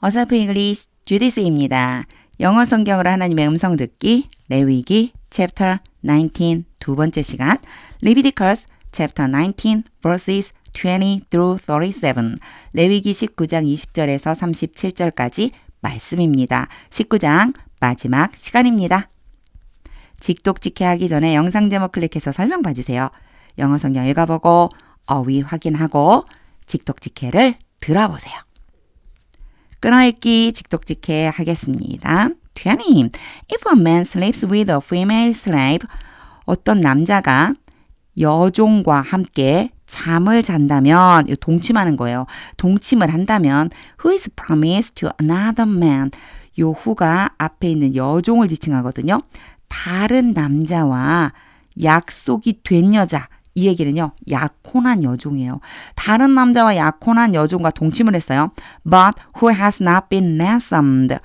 어설프 잉글리시 주디스입니다. 영어 성경으로 하나님의 음성 듣기 레위기 챕터 19 두 번째 시간 Leviticus 챕터 19 verses 20 through 37 레위기 19장 20절에서 37절까지 말씀입니다. 19장 마지막 시간입니다. 직독직해 하기 전에 영상 제목 클릭해서 설명 봐주세요. 영어 성경 읽어보고 어휘 확인하고 직독직해를 들어보세요. 끊어읽기 직독직해 하겠습니다. 20. If a man sleeps with a female slave, 어떤 남자가 여종과 함께 잠을 잔다면, 동침하는 거예요. 동침을 한다면, who is promised to another man, 요 후가 앞에 있는 여종을 지칭하거든요. 다른 남자와 약속이 된 여자, 이 얘기는요, 약혼한 여종이에요. 다른 남자와 약혼한 여종과 동침을 했어요. But who has not been ransomed.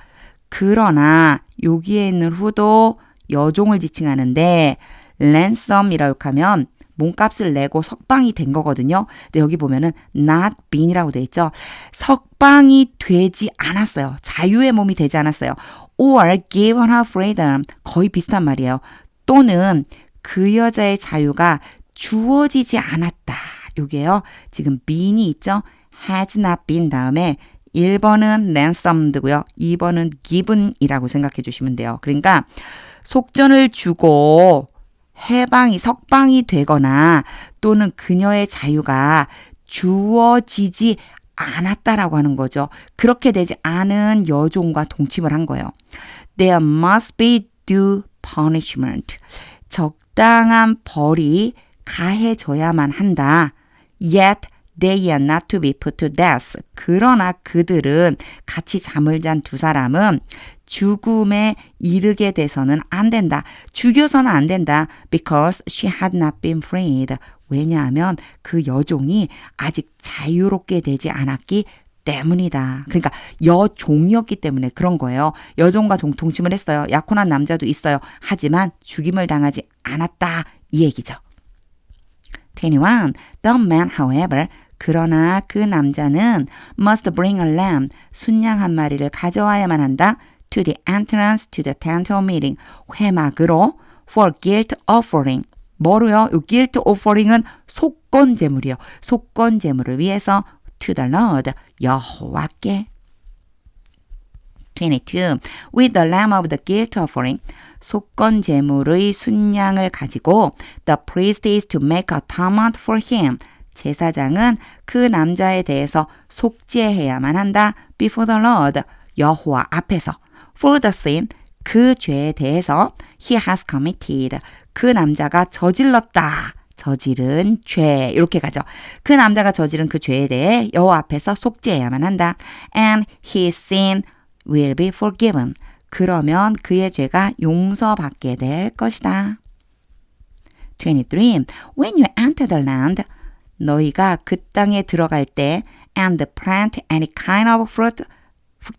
그러나 여기에 있는 who도 여종을 지칭하는데 ransom이라고 하면 몸값을 내고 석방이 된 거거든요. 근데 여기 보면은 not been이라고 돼 있죠. 석방이 되지 않았어요. 자유의 몸이 되지 않았어요. Or given her freedom. 거의 비슷한 말이에요. 또는 그 여자의 자유가 주어지지 않았다. 요게요. 지금 been이 있죠. has not been 다음에 1번은 ransomed고요. 2번은 given이라고 생각해 주시면 돼요. 그러니까 속전을 주고 석방이 되거나 또는 그녀의 자유가 주어지지 않았다라고 하는 거죠. 그렇게 되지 않은 여종과 동침을 한 거예요. There must be due punishment. 적당한 벌이 가해져야만 한다. Yet they are not to be put to death. 그러나 그들은 같이 잠을 잔 두 사람은 죽음에 이르게 돼서는 안 된다. 죽여서는 안 된다. Because she had not been freed. 왜냐하면 그 여종이 아직 자유롭게 되지 않았기 때문이다. 그러니까 여종이었기 때문에 그런 거예요. 여종과 동침을 했어요. 약혼한 남자도 있어요. 하지만 죽임을 당하지 않았다. 이 얘기죠. 21. The man, however, 그러나 그 남자는 must bring a lamb, 순양 한 마리를 가져와야만 한다. To the entrance to the tent of meeting, 회막으로 for guilt offering. 뭐로요? 이 guilt offering은 속건 제물이요. 속건 제물을 위해서 to the Lord, 여호와께. 22. With the lamb of the guilt offering, 속건 제물의 순양을 가지고 the priest is to make atonement for him. 제사장은 그 남자에 대해서 속죄해야만 한다. Before the Lord, 여호와 앞에서. For the sin, 그 죄에 대해서 he has committed. 그 남자가 저지른 죄. 이렇게 가죠. 그 남자가 저지른 그 죄에 대해 여호와 앞에서 속죄해야만 한다. And his sin will be forgiven. 그러면 그의 죄가 용서받게 될 것이다. 23. When you enter the land, 너희가 그 땅에 들어갈 때 and plant any kind of fruit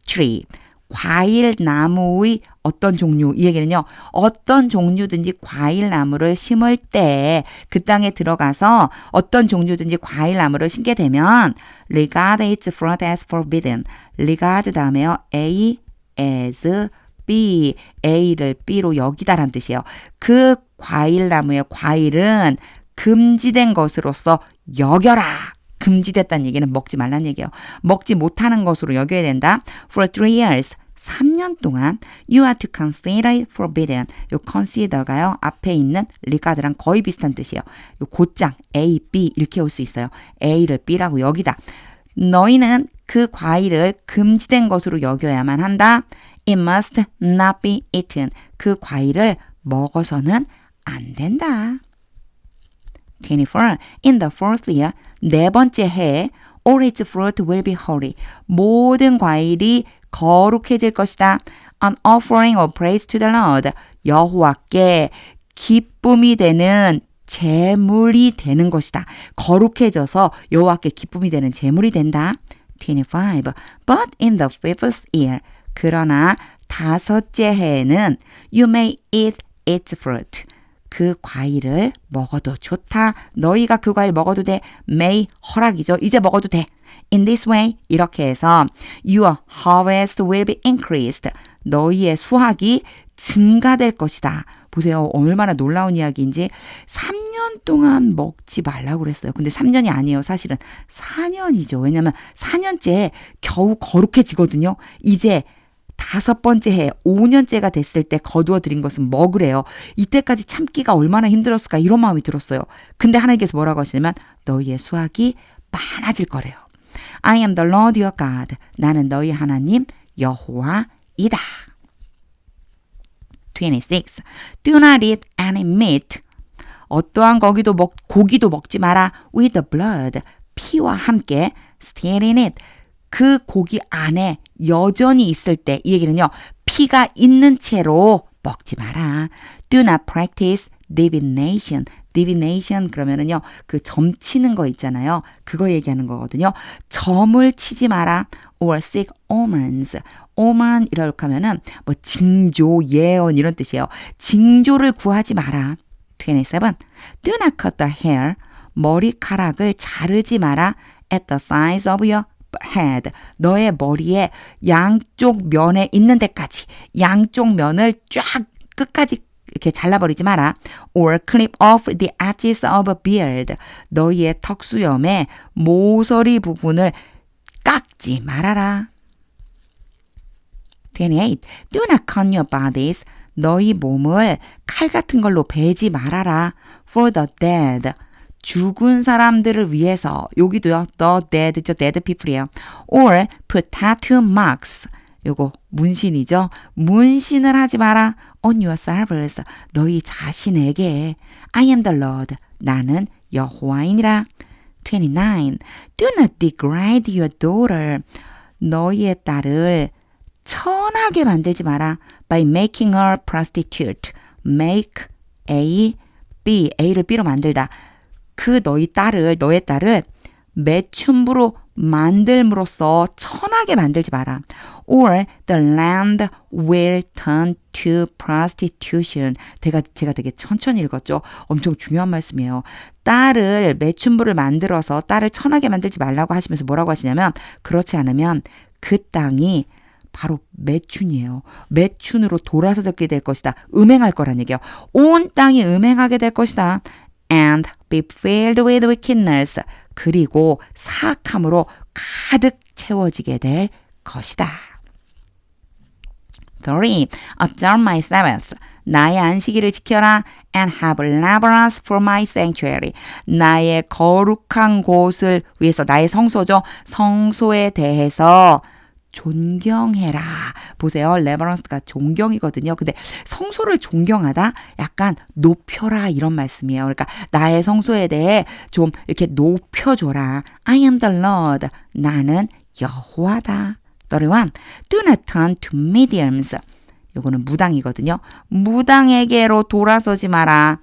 tree, 과일 나무의 어떤 종류, 이 얘기는요, 어떤 종류든지 과일 나무를 심을 때 그 땅에 들어가서 어떤 종류든지 과일 나무를 심게 되면 regard its fruit as forbidden. regard 다음에요. A as B, A를 B로 여기다란 뜻이에요. 그 과일 나무의 과일은 금지된 것으로서 여겨라. 금지됐다는 얘기는 먹지 말란 얘기예요. 먹지 못하는 것으로 여겨야 된다. For 3 years, 3년 동안 you are to consider it forbidden. 요 consider가요. 앞에 있는 regard랑 거의 비슷한 뜻이에요. 요 곧장 A, B 이렇게 올 수 있어요. A를 B라고 여기다. 너희는 그 과일을 금지된 것으로 여겨야만 한다. It must not be eaten. 그 과일을 먹어서는 안 된다. 24. In the fourth year, 네 번째 해에 all its fruit will be holy. 모든 과일이 거룩해질 것이다. An offering of praise to the Lord. 여호와께 기쁨이 되는 제물이 되는 것이다. 거룩해져서 여호와께 기쁨이 되는 제물이 된다. 25. But in the fifth year, 그러나 다섯째 해에는 you may eat its fruit. 그 과일을 먹어도 좋다. 너희가 그 과일 먹어도 돼. may 허락이죠. 이제 먹어도 돼. In this way, 이렇게 해서 your harvest will be increased. 너희의 수확이 증가될 것이다. 보세요. 얼마나 놀라운 이야기인지 3년 동안 먹지 말라고 그랬어요. 근데 3년이 아니에요. 사실은 4년이죠. 왜냐하면 4년째 겨우 거룩해지거든요. 이제 5번째 해, 5년째가 됐을 때 거두어 드린 것은 먹으래요. 이때까지 참기가 얼마나 힘들었을까 이런 마음이 들었어요. 근데 하나님께서 뭐라고 하시냐면 너희의 수확이 많아질 거래요. I am the Lord your God. 나는 너희 하나님 여호와이다. 26. Do not eat any meat. 어떠한 고기도 먹지 마라. With the blood. 피와 함께 still in it. 그 고기 안에 여전히 있을 때 이 얘기는요. 피가 있는 채로 먹지 마라. Do not practice divination. divination 그러면은요. 그 점 치는 거 있잖아요. 그거 얘기하는 거거든요. 점을 치지 마라. or seek omens. omen 이렇게 하면은 뭐 징조, 예언 이런 뜻이에요. 징조를 구하지 마라. 27. Do not cut the hair. 머리카락을 자르지 마라. at the size of your head. 너의 머리에 양쪽 면에 있는 데까지 양쪽 면을 쫙 끝까지 이렇게 잘라버리지 마라. or clip off the edges of a beard. 너희의 턱수염의 모서리 부분을 깎지 말아라. 28. Do not cut your bodies. 너희 몸을 칼 같은 걸로 베지 말아라. for the dead. 죽은 사람들을 위해서 여기도요. the dead죠. dead people이에요. or put tattoo marks. 요거 문신이죠. 문신을 하지 마라. on yourselves. 너희 자신에게. I am the Lord. 나는 여호와이니라. 29. Do not degrade your daughter. 너희의 딸을 천하게 만들지 마라. by making her prostitute. make A, B. A를 B로 만들다. 너의 딸을 매춘부로 만들므로써 천하게 만들지 마라. or the land will turn to prostitution. 제가 되게 천천히 읽었죠. 엄청 중요한 말씀이에요. 딸을 매춘부를 만들어서 딸을 천하게 만들지 말라고 하시면서 뭐라고 하시냐면 그렇지 않으면 그 땅이 바로 매춘이에요. 매춘으로 돌아서 듣게 될 것이다. 음행할 거란 얘기예요. 온 땅이 음행하게 될 것이다. and be filled with wickedness. 그리고 사악함으로 가득 채워지게 될 것이다. 3. Observe my Sabbath. 나의 안식일을 지켜라. And have reverence for my sanctuary. 나의 거룩한 곳을 위해서 나의 성소죠. 성소에 대해서 존경해라. 보세요. 레버런스가 존경이거든요. 근데 성소를 존경하다? 약간 높여라 이런 말씀이에요. 그러니까 나의 성소에 대해 좀 이렇게 높여줘라. I am the Lord. 나는 여호와다. 31. Do not turn to mediums. 요거는 무당이거든요. 무당에게로 돌아서지 마라.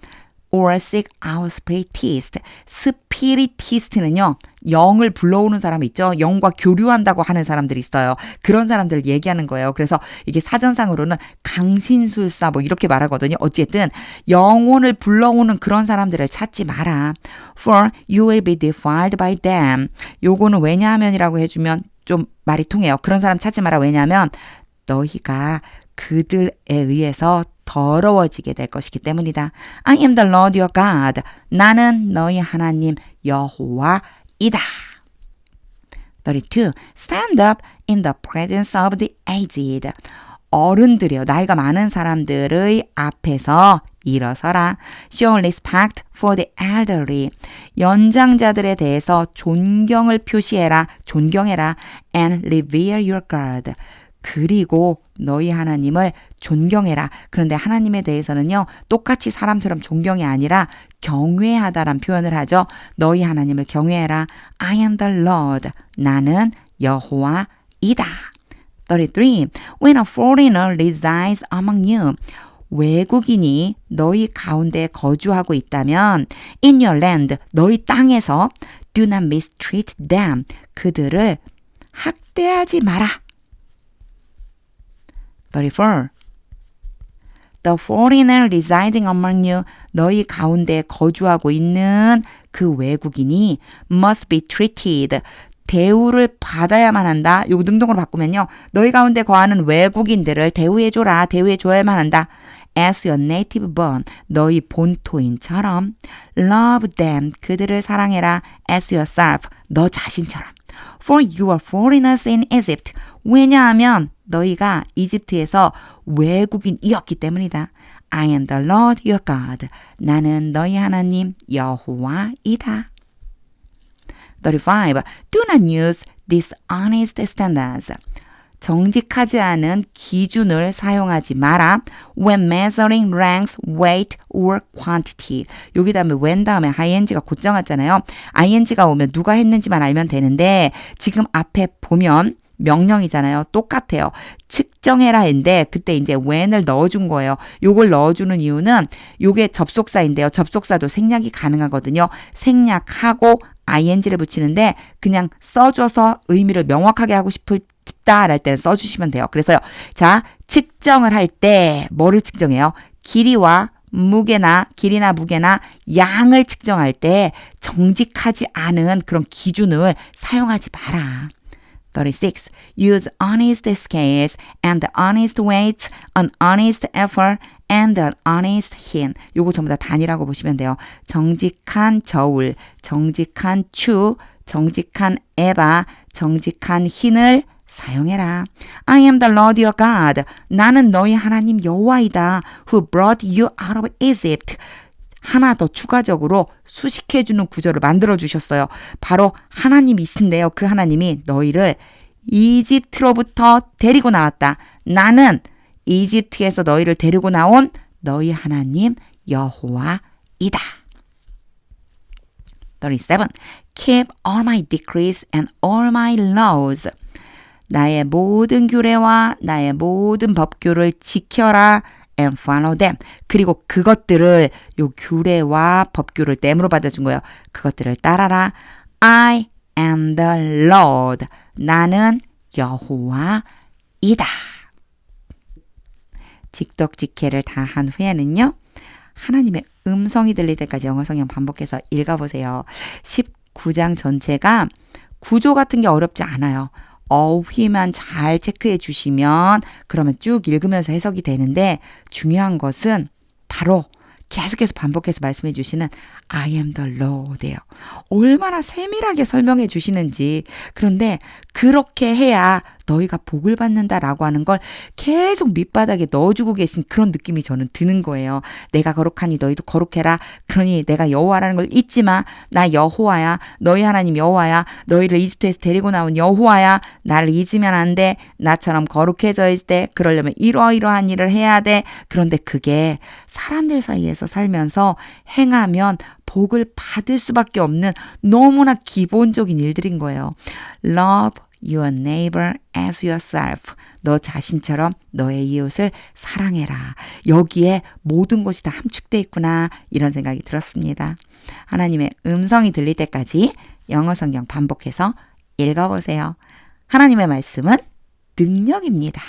or seek out spiritist. 스피리티스트는요. 영을 불러오는 사람 있죠. 영과 교류한다고 하는 사람들이 있어요. 그런 사람들을 얘기하는 거예요. 그래서 이게 사전상으로는 강신술사 뭐 이렇게 말하거든요. 어쨌든 영혼을 불러오는 그런 사람들을 찾지 마라. For you will be defiled by them. 요거는 왜냐하면이라고 해주면 좀 말이 통해요. 그런 사람 찾지 마라. 왜냐하면 너희가 그들에 의해서 더러워지게 될 것이기 때문이다. I am the Lord your God. 나는 너희 하나님 여호와이다. 32. Stand up in the presence of the aged. 어른들이요. 나이가 많은 사람들의 앞에서 일어서라. Show respect for the elderly. 연장자들에 대해서 존경을 표시해라. 존경해라. And revere your God. 그리고 너희 하나님을 존경해라. 그런데 하나님에 대해서는요. 똑같이 사람처럼 존경이 아니라 경외하다란 표현을 하죠. 너희 하나님을 경외해라. I am the Lord. 나는 여호와이다. 33. When a foreigner resides among you. 외국인이 너희 가운데 거주하고 있다면 in your land. 너희 땅에서 do not mistreat them. 그들을 학대하지 마라. 34. The foreigner residing among you. 너희 가운데 거주하고 있는 그 외국인이 must be treated. 대우를 받아야만 한다. 요거 능동으로 바꾸면요. 너희 가운데 거하는 외국인들을 대우해줘라. 대우해줘야만 한다. As your native born, 너희 본토인처럼. Love them, 그들을 사랑해라. As yourself, 너 자신처럼. For you are foreigners in Egypt. 왜냐하면 너희가 이집트에서 외국인이었기 때문이다. I am the Lord your God. 나는 너희 하나님 여호와이다. 35. Do not use dishonest standards. 정직하지 않은 기준을 사용하지 마라. When measuring ranks, weight, or quantity. 여기 다음에 when 다음에 ing가 곧장 왔잖아요. ing가 오면 누가 했는지만 알면 되는데 지금 앞에 보면 명령이잖아요. 똑같아요. 측정해라 했는데 그때 이제 when을 넣어준 거예요. 요걸 넣어주는 이유는 요게 접속사인데요. 접속사도 생략이 가능하거든요. 생략하고 ing를 붙이는데 그냥 써줘서 의미를 명확하게 하고 싶다 할 때는 써주시면 돼요. 그래서요. 자, 측정을 할 때 뭐를 측정해요? 길이나 무게나 양을 측정할 때 정직하지 않은 그런 기준을 사용하지 마라. 36. Use honest scales and honest weights, an honest effort and an honest hin. 요거 전부 다 단위라고 보시면 돼요. 정직한 저울, 정직한 추, 정직한 에바, 정직한 hin을 사용해라. I am the Lord your God. 나는 너희 하나님 여호와이다. Who brought you out of Egypt. 하나 더 추가적으로 수식해주는 구조를 만들어주셨어요. 바로 하나님이신데요. 그 하나님이 너희를 이집트로부터 데리고 나왔다. 나는 이집트에서 너희를 데리고 나온 너희 하나님 여호와이다. 37. Keep all my decrees and all my laws. 나의 모든 규례와 나의 모든 법규를 지켜라. And follow them. 그리고 그것들을 요 규례와 법규를 땜으로 받아준 거예요. 그것들을 따라라. I am the Lord. 나는 여호와이다. 직독직해를 다 한 후에는요. 하나님의 음성이 들릴 때까지 영어 성경 반복해서 읽어보세요. 19장 전체가 구조 같은 게 어렵지 않아요. 어휘만 잘 체크해 주시면 그러면 쭉 읽으면서 해석이 되는데 중요한 것은 바로 계속해서 반복해서 말씀해 주시는 I am the Lord예요. 얼마나 세밀하게 설명해 주시는지. 그런데 그렇게 해야 너희가 복을 받는다라고 하는 걸 계속 밑바닥에 넣어주고 계신 그런 느낌이 저는 드는 거예요. 내가 거룩하니 너희도 거룩해라. 그러니 내가 여호와라는 걸 잊지 마. 나 여호와야. 너희 하나님 여호와야. 너희를 이집트에서 데리고 나온 여호와야. 나를 잊으면 안 돼. 나처럼 거룩해져 있을 때 그러려면 이러이러한 일을 해야 돼. 그런데 그게 사람들 사이에서 살면서 행하면 복을 받을 수밖에 없는 너무나 기본적인 일들인 거예요. Love your neighbor as yourself. 너 자신처럼 너의 이웃을 사랑해라. 여기에 모든 것이 다 함축돼 있구나. 이런 생각이 들었습니다. 하나님의 음성이 들릴 때까지 영어 성경 반복해서 읽어보세요. 하나님의 말씀은 능력입니다.